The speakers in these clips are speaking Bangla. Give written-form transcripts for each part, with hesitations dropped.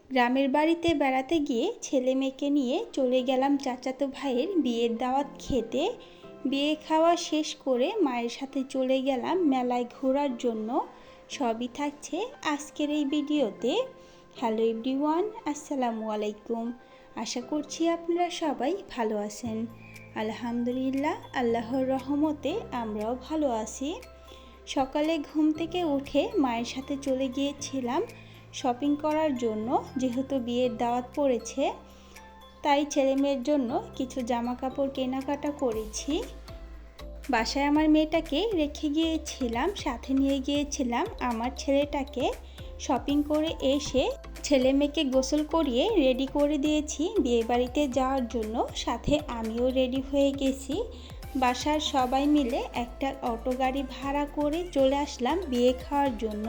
গ্রামের বাড়িতে বেড়াতে গিয়ে ছেলে মেয়েকে নিয়ে চলে গেলাম চাচাতো ভাইয়ের বিয়ের দাওয়াত খেতে। বিয়ে খাওয়া শেষ করে মায়ের সাথে চলে গেলাম মেলায় ঘোরার জন্য। সবই থাকছে আজকের এই ভিডিওতে। হ্যালো এভরিওয়ান, আসসালামু আলাইকুম। আশা করছি আপনারা সবাই ভালো আছেন। আলহামদুলিল্লাহ, আল্লাহর রহমতে আমরাও ভালো আছি। সকালে ঘুম থেকে উঠে মায়ের সাথে চলে গিয়েছিলাম শপিং করার জন্য। যেহেতু বিয়ের দাওয়াত পড়েছে, তাই ছেলে মেয়ের জন্য কিছু জামা কাপড় কেনাকাটা করেছি। বাসায় আমার মেয়েটাকে রেখে গিয়েছিলাম, সাথে নিয়ে গিয়েছিলাম আমার ছেলেটাকে। শপিং করে এসে ছেলে মেয়েকে গোসল করিয়ে রেডি করে দিয়েছি বিয়ে বাড়িতে যাওয়ার জন্য। সাথে আমিও রেডি হয়ে গেছি। বাসার সবাই মিলে একটা অটো গাড়ি ভাড়া করে চলে আসলাম বিয়ে খাওয়ার জন্য।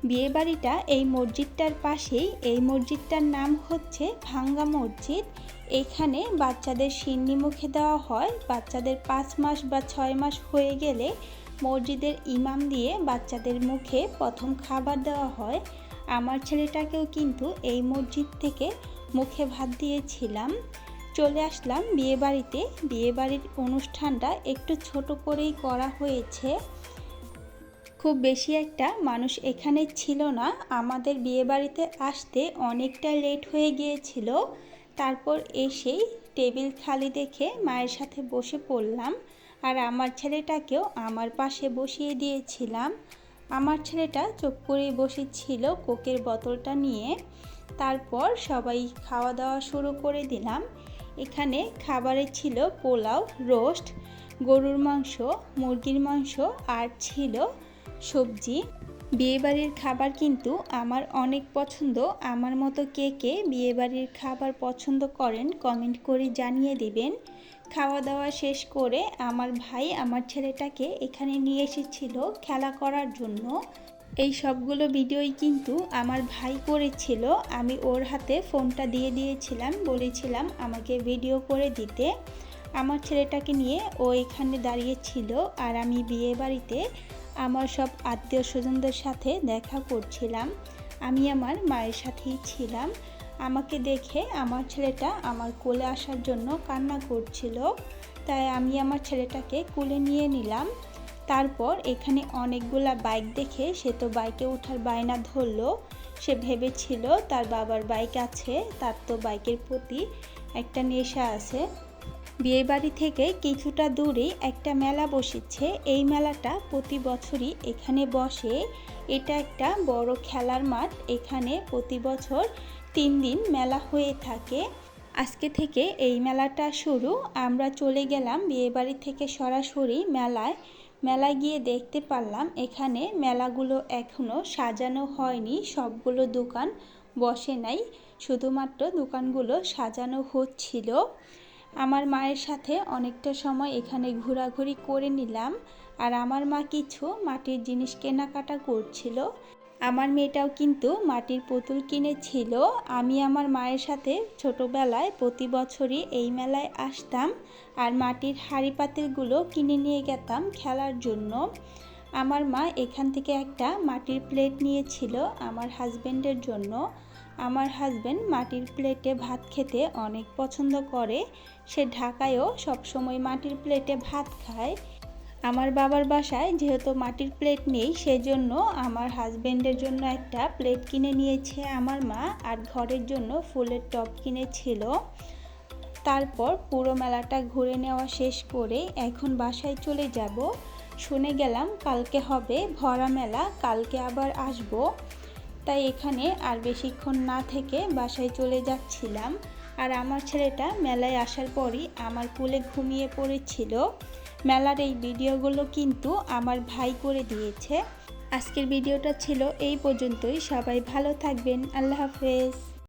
বিয়ে বাড়িটা এই মসজিদটার পাশেই। এই মসজিদটার নাম হচ্ছে ভাঙ্গা মসজিদ। এখানে বাচ্চাদের সিন্নি মুখে দেওয়া হয়। বাচ্চাদের 5 মাস বা 6 মাস হয়ে গেলে মসজিদের ইমাম দিয়ে বাচ্চাদের মুখে প্রথম খাবার দেওয়া হয়। আমার ছেলেটাকেও কিন্তু এই মসজিদ থেকে মুখে ভাত দিয়েছিলাম। চলে আসলাম বিয়ে বাড়িতে। বিয়ে বাড়ির অনুষ্ঠানটা একটু ছোট করেই করা হয়েছে। খুব বেশি একটা মানুষ এখানে ছিল না। আমাদের বিয়ে বাড়িতে আসতে অনেকটা লেট হয়ে গিয়েছিল। তারপর এসেই টেবিল খালি দেখে মায়ের সাথে বসে পড়লাম। আর আমার ছেলেটাকেও আমার পাশে বসিয়ে দিয়েছিলাম। আমার ছেলেটা চুপ করে বসেছিল কোকের বোতলটা নিয়ে। তারপর সবাই খাওয়া দাওয়া শুরু করে দিলাম। এখানে খাবারে ছিল পোলাও, রোস্ট, গরুর মাংস, মুরগির মাংস আর ছিল সবজি। বিয়েবাড়ির খাবার কিন্তু আমার অনেক পছন্দ। আমার মতো কে কে বিয়েবাড়ির খাবার পছন্দ করেন কমেন্ট করে জানিয়ে দিবেন। খাওয়া দাওয়া শেষ করে আমার ভাই আমার ছেলেটাকে এখানে নিয়ে এসেছিল খেলা করার জন্য। এই সবগুলো ভিডিওই কিন্তু আমার ভাই করেছিল। আমি ওর হাতে ফোনটা দিয়ে দিয়েছিলাম, বলেছিলাম আমাকে ভিডিও করে দিতে। আমার ছেলেটাকে নিয়ে ও এখানে দাঁড়িয়েছিল আর আমি বিয়ে বাড়িতে আমার সব আত্মীয় স্বজনদের সাথে দেখা করছিলাম। আমি আমার মায়ের সাথেই ছিলাম। আমাকে দেখে আমার ছেলেটা আমার কোলে আসার জন্য কান্না করছিল, তাই আমি আমার ছেলেটাকে কোলে নিয়ে নিলাম। তারপর এখানে অনেকগুলা বাইক দেখে সে তো বাইকে ওঠার বায়না ধরলো। সে ভেবেছিল তার বাবার বাইক আছে, তার তো বাইকের প্রতি একটা নেশা আছে। বিয়ে বাড়ি থেকে কিছুটা দূরে একটা মেলা বসেছে। এই মেলাটা প্রতি বছরই এখানে বসে। এটা একটা বড় খেলার মাঠ। এখানে প্রতি বছর 3 দিন মেলা হয়ে থাকে। আজকে থেকে এই মেলাটা শুরু। আমরা চলে গেলাম বিয়ে বাড়ি থেকে সরাসরি মেলায় গিয়ে দেখতে পারলাম এখানে মেলাগুলো এখনও সাজানো হয়নি। সবগুলো দোকান বসে নাই, শুধুমাত্র দোকানগুলো সাজানো হচ্ছিল। আমার মায়ের সাথে অনেকটা সময় এখানে ঘোরাঘুরি করে নিলাম। আর আমার মা কিছু মাটির জিনিস কেনাকাটা করছিল। আমার মেয়েটাও কিন্তু মাটির পুতুল কিনেছিল। আমি আমার মায়ের সাথে ছোটোবেলায় প্রতি বছরই এই মেলায় আসতাম আর মাটির হাঁড়ি পাতিলগুলো কিনে নিয়ে যেতাম খেলার জন্য। আমার মা এখান থেকে একটা মাটির প্লেট নিয়েছিল আমার হাজব্যান্ডের জন্য। আমার হাজব্যান্ড মাটির প্লেটে ভাত খেতে অনেক পছন্দ করে। সে ঢাকায়ও সবসময় মাটির প্লেটে ভাত খায়। আমার বাবার বাসায় যেহেতু মাটির প্লেট নেই, সেজন্য আমার হাজব্যান্ডের জন্য একটা প্লেট কিনে নিয়েছে আমার মা, আর ঘরের জন্য ফুলের টব কিনেছিল। তারপর পুরো মেলাটা ঘুরে নেওয়া শেষ করে এখন বাসায় চলে যাব। শুনে গেলাম কালকে হবে ভরা মেলা, কালকে আবার আসব। তাই এখানে আর বেশিক্ষণ না থেকে বাসায় চলে যাচ্ছিলাম। আর আমার ছেলেটা মেলায় আসার পরই আমার কোলে ঘুমিয়ে পড়েছিল। মেলার এই ভিডিওগুলো কিন্তু আমার ভাই করে দিয়েছে। আজকের ভিডিওটা ছিল এই পর্যন্তই। সবাই ভালো থাকবেন। আল্লাহ হাফেজ।